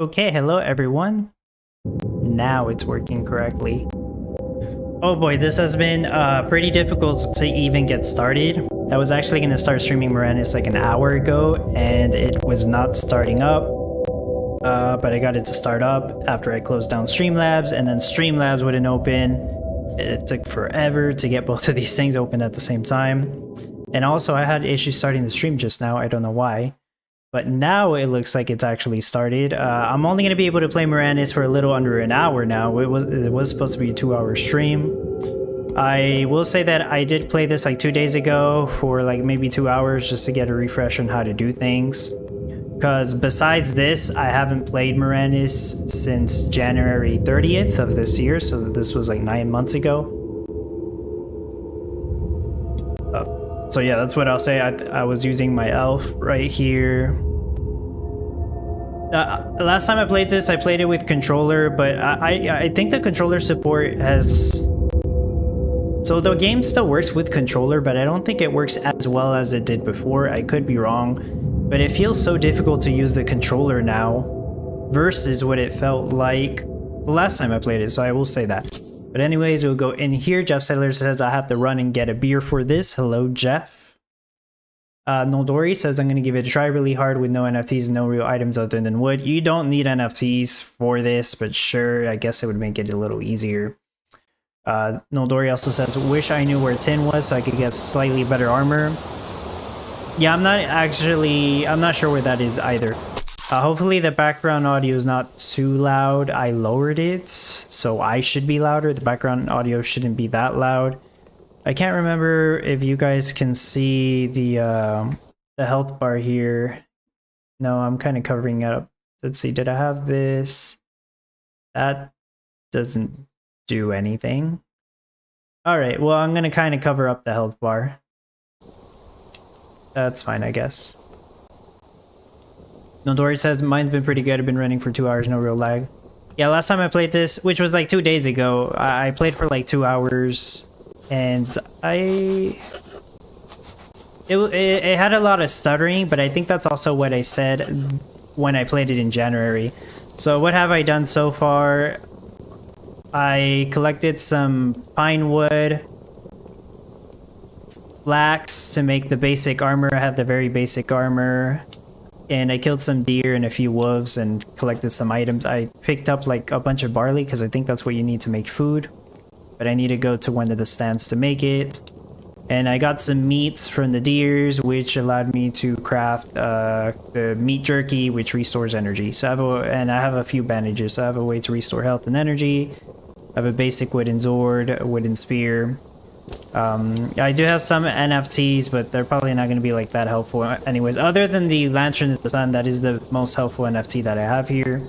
Okay, hello everyone. Now it's working correctly. Oh boy, this has been pretty difficult to even get started. I was actually going to start streaming Mirandus like an hour ago, and it was not starting up. But I got it to start up after I closed down Streamlabs, and then Streamlabs wouldn't open. It took forever to get both of these things open at the same time. And also, I had issues starting the stream just now. I don't know why. But now it looks like it's actually started. I'm only going to be able to play Mirandus for a little under an hour now. It was supposed to be a 2-hour stream. I will say that I did play this like 2 days ago for like maybe 2 hours just to get a refresh on how to do things. Because besides this, I haven't played Mirandus since January 30th of this year. So this was like 9 months ago. So yeah, that's what I'll say. I was using my elf right here. Last time I played this, I played it with controller, but I think the controller support has... So the game still works with controller, but I don't think it works as well as it did before. I could be wrong, but it feels so difficult to use the controller now versus what it felt like the last time I played it, so I will say that. But anyways, we'll go in here. Jeff Settler says I have to run and get a beer for this. Hello, Jeff. Noldori says I'm going to give it a try really hard with no NFTs and no real items other than wood. You don't need NFTs for this, but sure, I guess it would make it a little easier. Noldori also says, wish I knew where tin was so I could get slightly better armor. Yeah, I'm not sure where that is either. Hopefully the background audio is not too loud. I lowered it, so I should be louder. The background audio shouldn't be that loud. I can't remember if you guys can see the health bar here. No, I'm kind of covering it up. Let's see, did I have this? That doesn't do anything. All right, well, I'm going to kind of cover up the health bar. That's fine, I guess. Nodori says, mine's been pretty good. I've been running for 2 hours, no real lag. Yeah, last time I played this, which was like 2 days ago, I played for like 2 hours, and it had a lot of stuttering, but I think that's also what I said when I played it in January. So what have I done so far? I collected some pine wood, flax to make the basic armor. I have the very basic armor. And I killed some deer and a few wolves and collected some items. I picked up like a bunch of barley because I think that's what you need to make food. But I need to go to one of the stands to make it. And I got some meats from the deers, which allowed me to craft the meat jerky, which restores energy. So I have a few bandages, so I have a way to restore health and energy. I have a basic wooden sword, a wooden spear. I do have some NFTs, but they're probably not going to be like that helpful anyways. Other than the Lantern of the Sun, that is the most helpful NFT that I have here.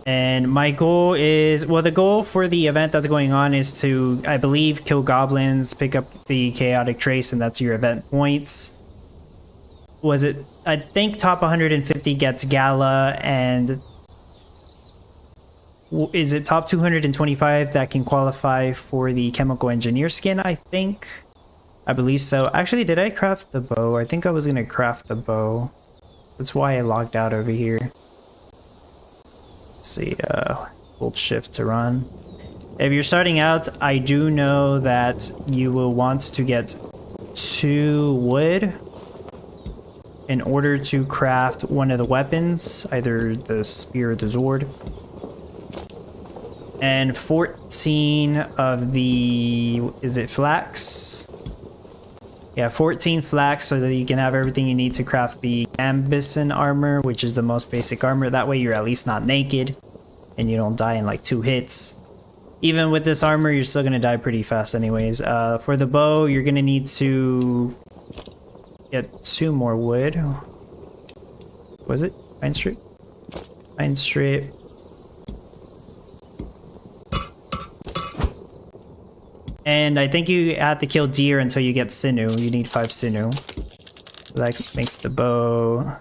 And my goal is, well, the goal for the event that's going on is to, I believe, kill goblins, pick up the chaotic trace, and that's your event points. Was it? I think top 150 gets Gala, and is it top 225 that can qualify for the chemical engineer skin? I believe so. Actually, did I craft the bow? I think I was gonna craft the bow. That's why I logged out over here. Let's see, hold shift to run. If you're starting out, I do know that you will want to get 2 wood in order to craft one of the weapons, either the spear or the sword. And 14 of the, is it flax? Yeah, 14 flax so that you can have everything you need to craft the Ambison armor, which is the most basic armor. That way you're at least not naked and you don't die in like 2 hits. Even with this armor, you're still gonna die pretty fast anyways. For the bow, you're gonna need to get 2 more wood. Was it? Pine strip? Pine strip. And I think you have to kill deer until you get sinew. You need 5 sinew. That makes the bow.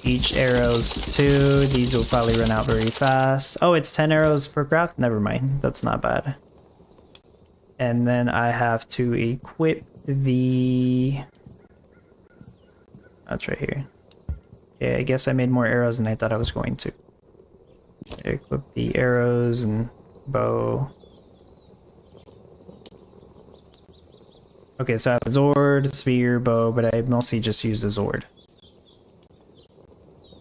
Each arrow's 2. These will probably run out very fast. Oh, it's 10 arrows per craft? Never mind. That's not bad. And then I have to equip the... That's right here. Okay, I guess I made more arrows than I thought I was going to. Equip the arrows and bow. Okay, so I have Zord, spear, bow, but I mostly just use the Zord.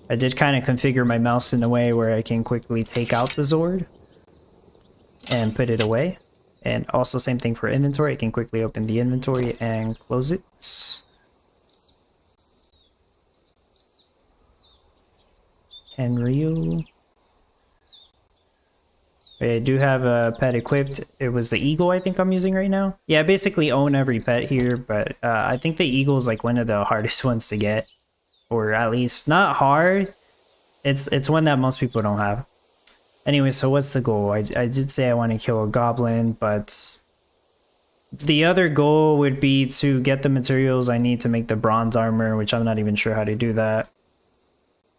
I did kind of configure my mouse in a way where I can quickly take out the Zord and put it away. And also same thing for inventory. I can quickly open the inventory and close it. And Ryu. I do have a pet equipped. It was the eagle I think I'm using right now. Yeah, I basically own every pet here, but I think the eagle is like one of the hardest ones to get. Or at least not hard. It's one that most people don't have. Anyway, so what's the goal? I did say I want to kill a goblin, but the other goal would be to get the materials I need to make the bronze armor, which I'm not even sure how to do that.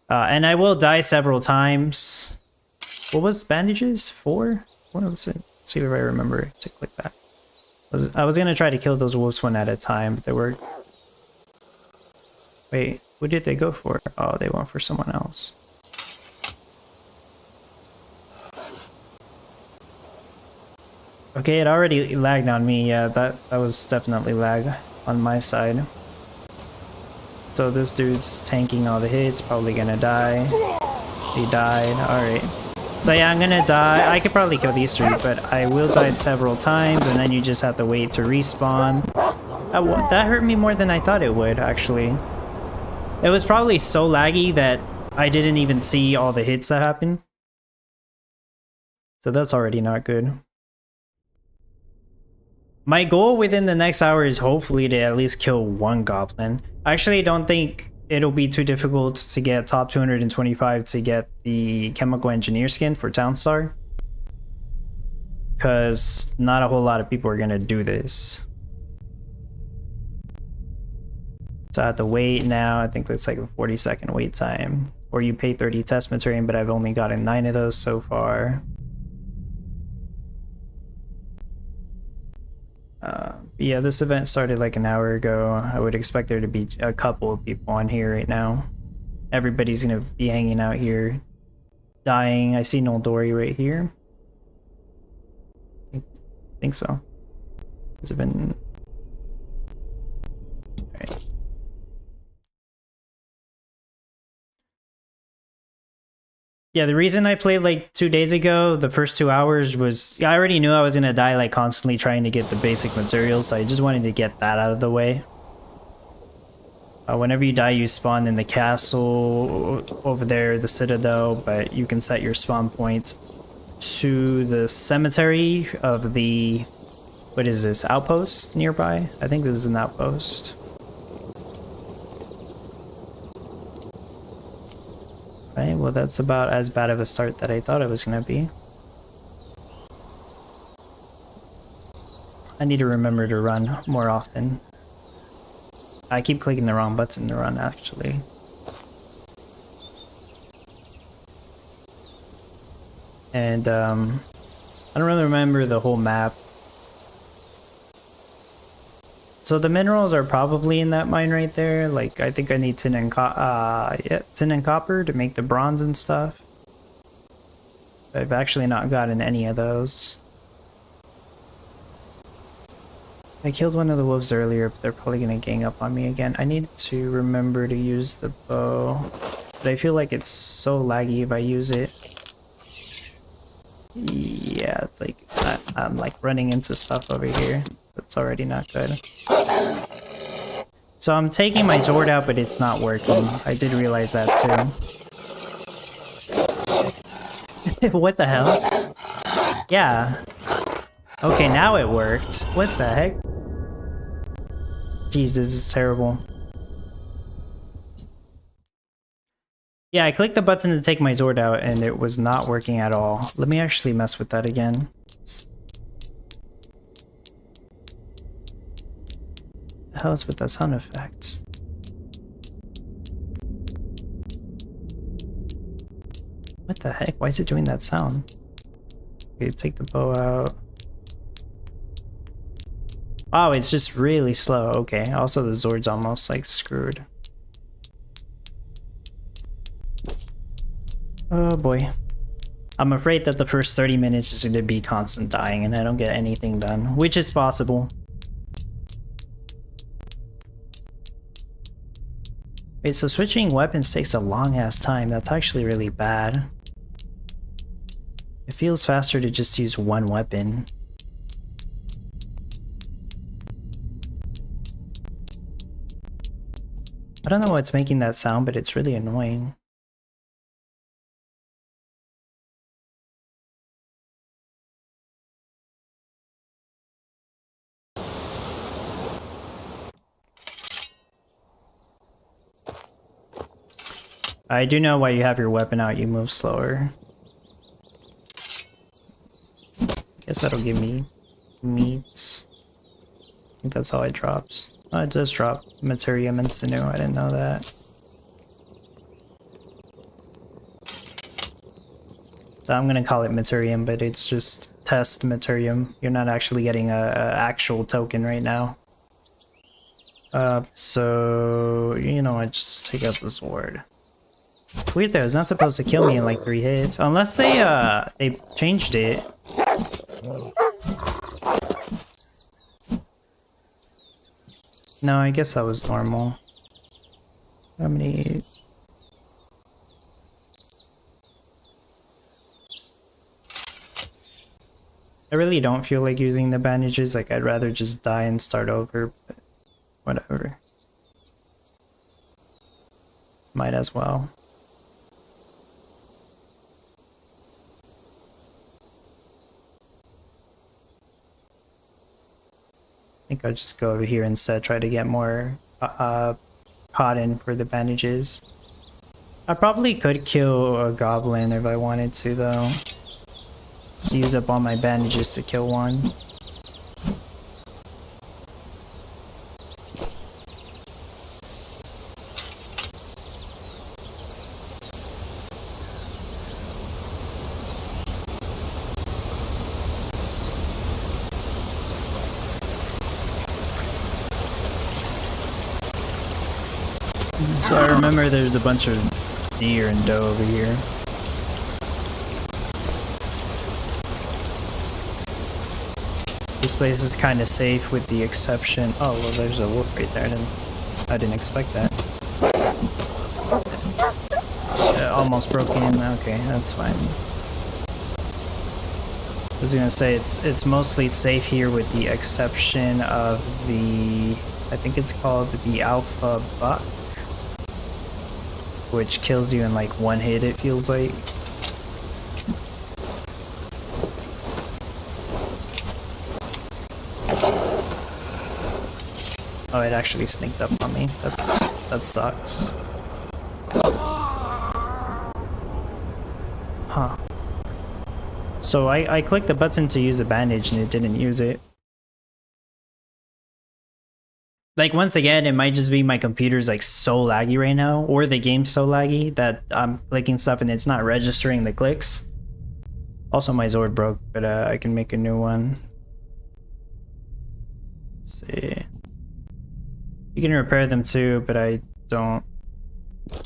And I will die several times. What was bandages? 4? What was it? Let's see if I remember to click that. I was gonna try to kill those wolves one at a time, but they were... Wait, who did they go for? Oh, they went for someone else. Okay, it already lagged on me. Yeah, that was definitely lag on my side. So this dude's tanking all the hits, probably gonna die. He died. Alright. So yeah, I'm gonna die. I could probably kill these 3, but I will die several times, and then you just have to wait to respawn. That hurt me more than I thought it would, actually. It was probably so laggy that I didn't even see all the hits that happened. So that's already not good. My goal within the next hour is hopefully to at least kill 1 goblin. I actually don't think it'll be too difficult to get top 225 to get the chemical engineer skin for Townstar. Because not a whole lot of people are going to do this. So I have to wait now. I think it's like a 40-second wait time. Or you pay 30 test material, but I've only gotten 9 of those so far. Yeah, this event started like an hour ago. I would expect there to be a couple of people on here right now. Everybody's gonna be hanging out here, dying. I see Noldori right here. I think so. Has it been... Alright. Yeah, the reason I played like 2 days ago, the first 2 hours, was I already knew I was gonna die like constantly trying to get the basic materials, so I just wanted to get that out of the way. Whenever you die, you spawn in the castle over there, the citadel, but you can set your spawn point to the cemetery of the... What is this? Outpost nearby? I think this is an outpost. Right, well that's about as bad of a start that I thought it was gonna be. I need to remember to run more often. I keep clicking the wrong button to run, actually. And I don't really remember the whole map. So the minerals are probably in that mine right there. Like, I think I need tin and copper to make the bronze and stuff. I've actually not gotten any of those. I killed one of the wolves earlier, but they're probably gonna gang up on me again. I need to remember to use the bow, but I feel like it's so laggy if I use it. Yeah, it's like I'm like running into stuff over here. That's already not good. So I'm taking my Zord out, but it's not working. I did realize that too. What the hell? Yeah. Okay, now it worked. What the heck? Jeez, this is terrible. Yeah, I clicked the button to take my Zord out and it was not working at all. Let me actually mess with that again. The hell is with that sound effect? What the heck? Why is it doing that sound? Okay, take the bow out. Wow, it's just really slow. Okay, also the Zord's almost like screwed. Oh boy. I'm afraid that the first 30 minutes is going to be constant dying and I don't get anything done, which is possible. Wait, so switching weapons takes a long ass time. That's actually really bad. It feels faster to just use one weapon. I don't know what's making that sound, but it's really annoying. I do know why you have your weapon out, you move slower. Guess that'll give me meats. I think that's all it drops. Oh, it does drop Materium and Sinew, I didn't know that. So I'm gonna call it Materium, but it's just test Materium. You're not actually getting a actual token right now. So, you know, I just take out the sword. Weird though, it's not supposed to kill me in like 3 hits. Unless they changed it. No, I guess that was normal. How many... I really don't feel like using the bandages, like I'd rather just die and start over, but whatever. Might as well. I think I'll just go over here instead, try to get more cotton for the bandages. I probably could kill a goblin if I wanted to though. Just use up all my bandages to kill one. So I remember there's a bunch of deer and doe over here. This place is kind of safe with the exception. Oh, well, there's a wolf right there. I didn't expect that. Almost broke in. Okay, that's fine. I was gonna say it's mostly safe here with the exception of the, I think it's called the alpha buck, which kills you in like 1 hit, it feels like. Oh, it actually sneaked up on me. That sucks. Huh. So I clicked the button to use a bandage and it didn't use it. Like, once again, it might just be my computer's like so laggy right now, or the game's so laggy that I'm clicking stuff and it's not registering the clicks. Also, my Zord broke, but I can make a new one. Let's see. You can repair them too, but I don't.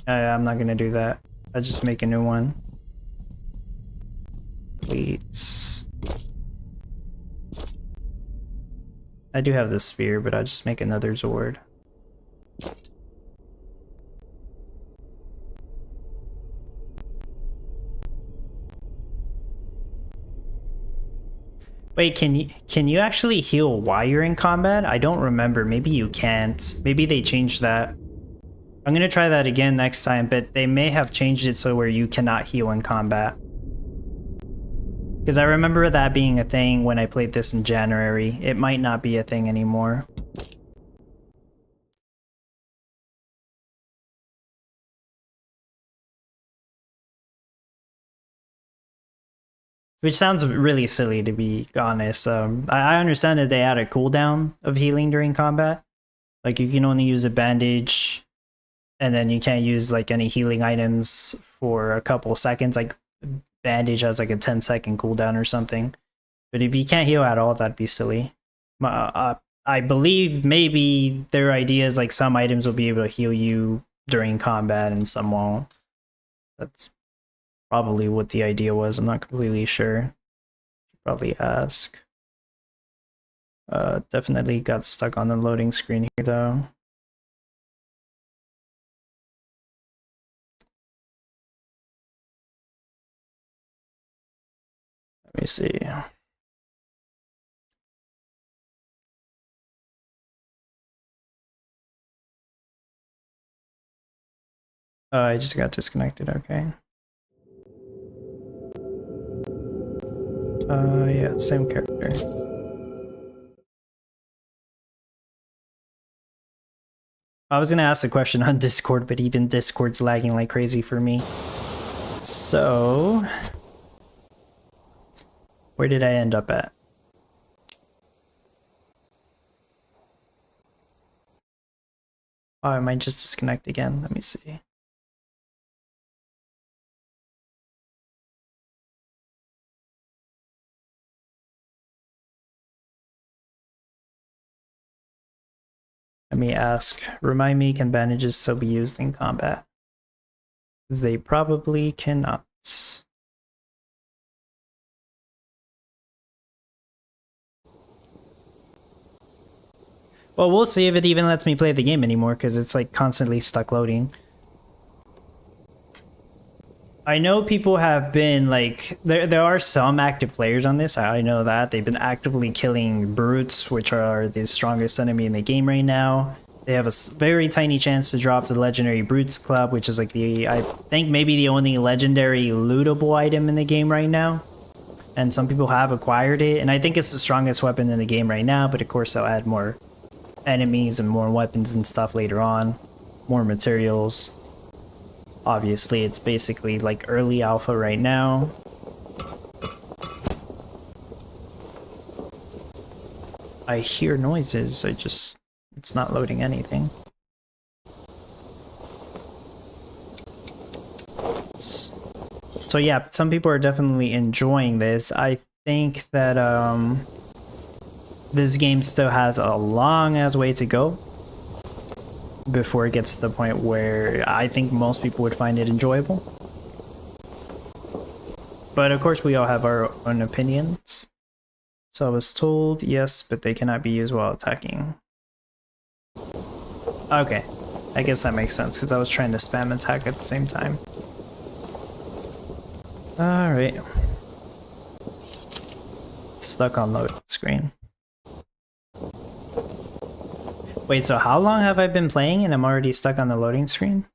I'm not gonna do that. I just make a new one. Please. I do have the sphere, but I'll just make another Zord. Wait, can you actually heal while you're in combat? I don't remember. Maybe you can't. Maybe they changed that. I'm gonna try that again next time, but they may have changed it so where you cannot heal in combat. Because I remember that being a thing when I played this in January. It might not be a thing anymore. Which sounds really silly, to be honest. I understand that they add a cooldown of healing during combat. Like, you can only use a bandage, and then you can't use like any healing items for a couple seconds. Like, bandage has like a 10-second cooldown or something. But if you can't heal at all, that'd be silly. I believe maybe their idea is like some items will be able to heal you during combat and some won't. That's probably what the idea was. I'm not completely sure. Probably ask. Definitely got stuck on the loading screen here though. Let me see. I just got disconnected, okay. Yeah, same character. I was gonna ask the question on Discord, but even Discord's lagging like crazy for me. So, where did I end up at? Oh, I might just disconnect again. Let me see. Let me ask. Remind me, can bandages still be used in combat? They probably cannot. Well, we'll see if it even lets me play the game anymore, because it's like constantly stuck loading. I know people have been like, there are some active players on this, I know that. They've been actively killing brutes, which are the strongest enemy in the game right now. They have a very tiny chance to drop the legendary brutes club, which is like the, I think maybe the only legendary lootable item in the game right now. And some people have acquired it, and I think it's the strongest weapon in the game right now, but of course they'll add more enemies and more weapons and stuff later on, more materials. Obviously, it's basically like early alpha right now. I hear noises, it's not loading anything. So yeah, some people are definitely enjoying this. I think that this game still has a long ass way to go before it gets to the point where I think most people would find it enjoyable. But of course we all have our own opinions. So I was told, yes, but they cannot be used while attacking. Okay, I guess that makes sense because I was trying to spam attack at the same time. Alright. Stuck on load screen. Wait, so how long have I been playing and I'm already stuck on the loading screen?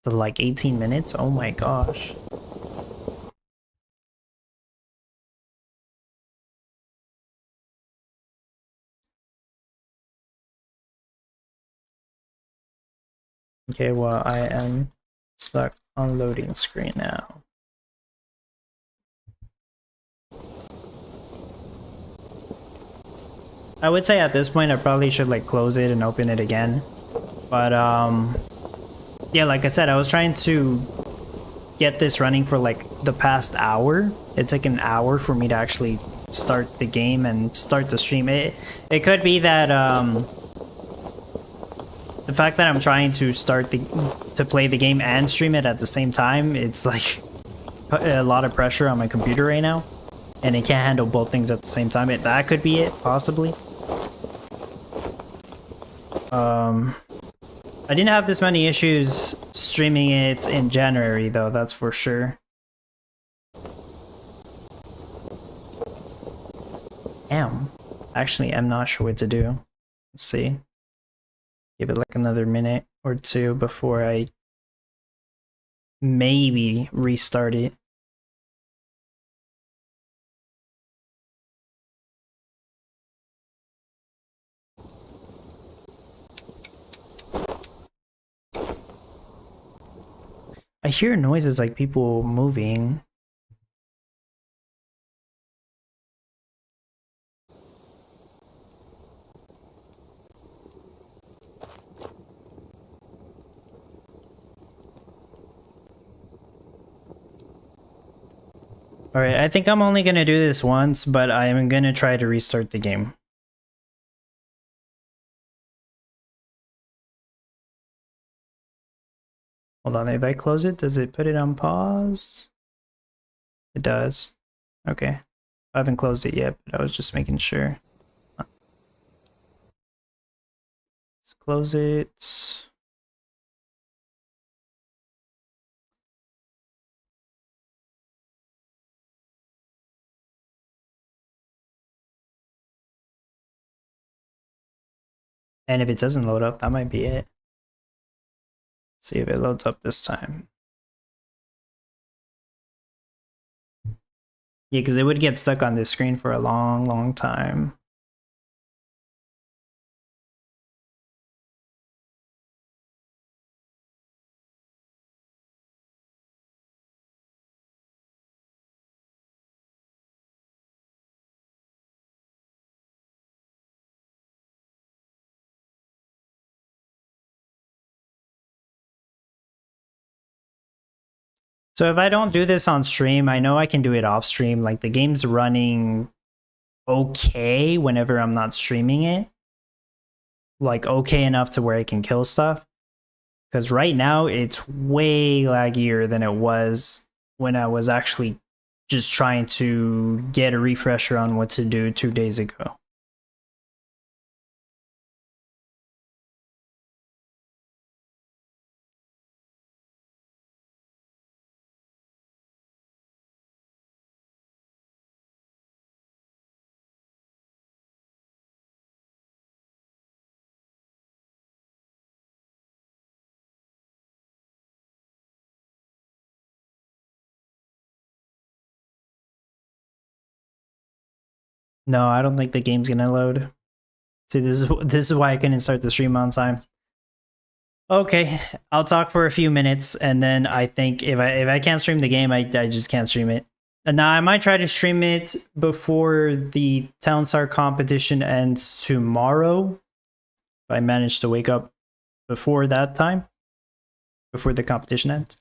For like 18 minutes? Oh my gosh. Okay, well, I am stuck on loading screen now. I would say at this point I probably should like close it and open it again. But yeah, like I said, I was trying to get this running for like the past hour. It took an hour for me to actually start the game and start the stream. It could be that the fact that I'm trying to play the game and stream it at the same time, it's like a lot of pressure on my computer right now, and it can't handle both things at the same time. That could be it, possibly. I didn't have this many issues streaming it in January, though, that's for sure. Actually, I'm not sure what to do. Let's see. Give it like another minute or two before I maybe restart it. I hear noises like people moving. Alright, I think I'm only gonna do this once, but I'm gonna try to restart the game. Hold on, if I close it, does it put it on pause? It does. Okay. I haven't closed it yet, but I was just making sure. Let's close it. And if it doesn't load up, that might be it. See if it loads up this time. Yeah, because it would get stuck on this screen for a long, long time. So if I don't do this on stream, I know I can do it off stream. Like the game's running okay whenever I'm not streaming it. Like okay enough to where I can kill stuff. Because right now it's way laggier than it was when I was actually just trying to get a refresher on what to do 2 days ago. No, I don't think the game's gonna load. See, this is why I couldn't start the stream on time. Okay, I'll talk for a few minutes, and then I think if I can't stream the game, I just can't stream it. And now I might try to stream it before the Town Star competition ends tomorrow. If I manage to wake up before that time, before the competition ends.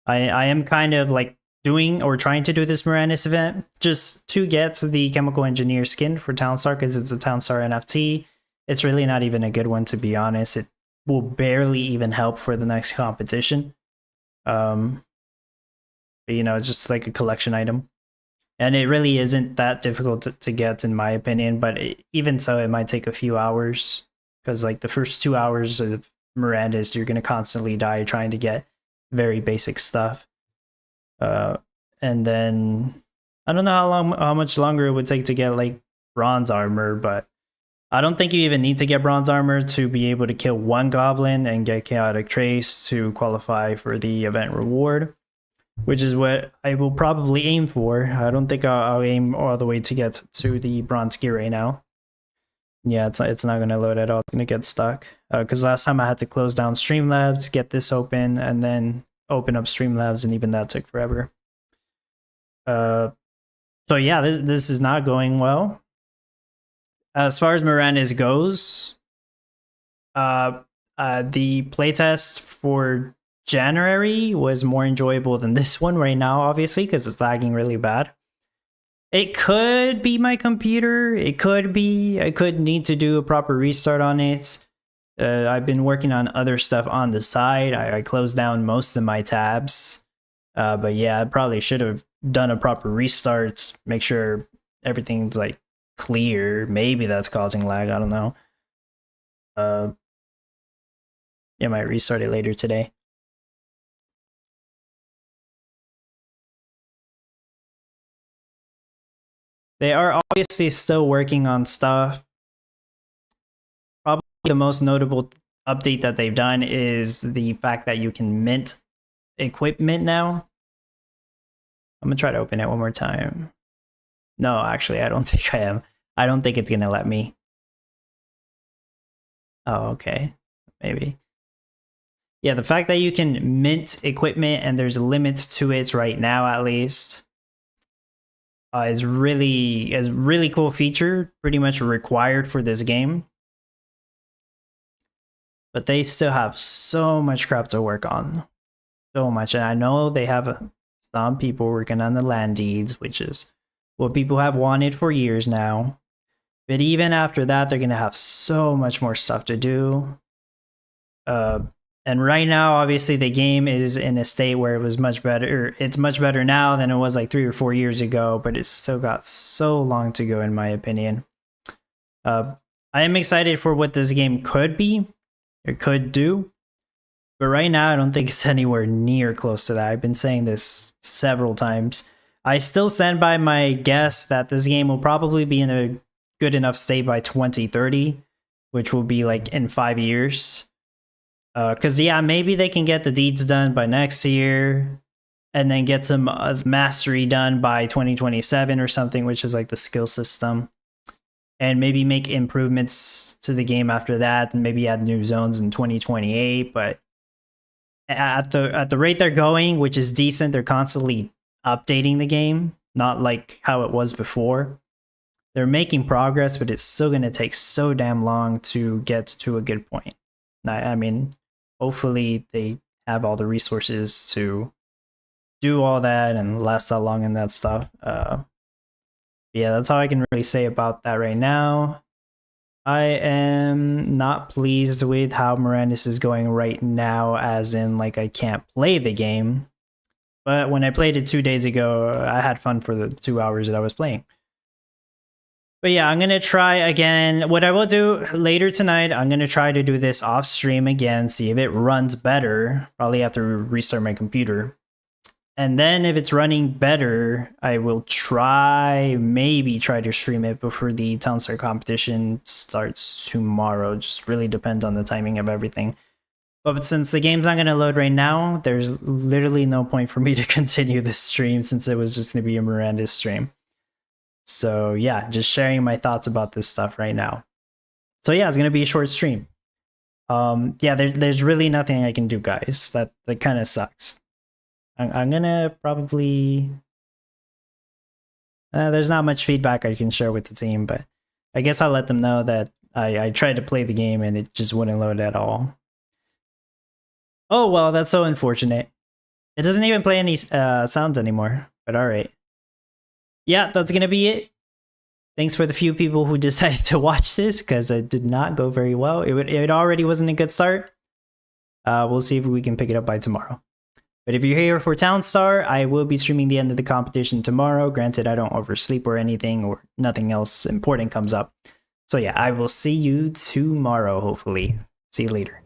I am kind of like doing or trying to do this Mirandus event just to get the chemical engineer skin for Town Star because it's a Town Star NFT. It's really not even a good one, to be honest. It will barely even help for the next competition. But, you know, it's just like a collection item. And it really isn't that difficult to get, in my opinion. But even so, it might take a few hours because, like, the first 2 hours of Mirandus, you're going to constantly die trying to get very basic stuff. And then I don't know how much longer it would take to get like bronze armor, but I don't think you even need to get bronze armor to be able to kill one goblin and get chaotic trace to qualify for the event reward, which is what I will probably aim for. I don't think I'll aim all the way to get to the bronze gear right now. Yeah, it's not going to load at all. It's going to get stuck because last time I had to close down Streamlabs, get this open, and then open up Streamlabs, and even that took forever. So yeah, this is not going well. As far as Mirandus goes, the playtest for January was more enjoyable than this one right now, obviously, because it's lagging really bad. It could be my computer. It could be I could need to do a proper restart on it. I've been working on other stuff on the side. I closed down most of my tabs. But yeah, I probably should have done a proper restart, make sure everything's like clear. Maybe that's causing lag, I don't know. Yeah, I might restart it later today. They are obviously still working on stuff. Probably the most notable update that they've done is the fact that you can mint equipment now. I'm gonna try to open it one more time. No, actually, I don't think I am. I don't think it's gonna let me. Oh, okay. Maybe. Yeah, the fact that you can mint equipment and there's limits to it right now, at least, is really cool feature. Pretty much required for this game. But they still have so much crap to work on. So much. And I know they have some people working on the land deeds, which is what people have wanted for years now. But even after that, they're going to have so much more stuff to do. And And right now, obviously, the game is in a state where it was much better. It's much better now than it was like 3 or 4 years ago, but it's still got so long to go, in my opinion. I am excited for what this game could be, or could do. But right now, I don't think it's anywhere near close to that. I've been saying this several times. I still stand by my guess that this game will probably be in a good enough state by 2030, which will be like in 5 years. Because, yeah, maybe they can get the deeds done by next year and then get some mastery done by 2027 or something, which is like the skill system. And maybe make improvements to the game after that and maybe add new zones in 2028. But at the rate they're going, which is decent, they're constantly updating the game, not like how it was before. They're making progress, but it's still going to take so damn long to get to a good point. I mean, hopefully they have all the resources to do all that and last that long in that stuff. Yeah, that's all I can really say about that right now. I am not pleased with how Mirandus is going right now, as in, like, I can't play the game. But when I played it 2 days ago, I had fun for the 2 hours that I was playing. But yeah, I'm going to try again. What I will do later tonight, I'm going to try to do this off stream again, see if it runs better. Probably have to restart my computer. And then if it's running better, I will maybe try to stream it before the Town Star competition starts tomorrow. Just really depends on the timing of everything. But since the game's not going to load right now, there's literally no point for me to continue this stream since it was just going to be a Mirandus stream. So yeah, just sharing my thoughts about this stuff right now. So yeah, it's going to be a short stream. Yeah, there's really nothing I can do, guys. That kind of sucks. I'm going to probably... there's not much feedback I can share with the team, but I guess I'll let them know that I tried to play the game and it just wouldn't load at all. Oh, well, that's so unfortunate. It doesn't even play any sounds anymore, but alright. Yeah, that's going to be it. Thanks for the few people who decided to watch this, because it did not go very well. It already wasn't a good start. We'll see if we can pick it up by tomorrow. But if you're here for Town Star, I will be streaming the end of the competition tomorrow. Granted, I don't oversleep or anything, or nothing else important comes up. So yeah, I will see you tomorrow, hopefully. See you later.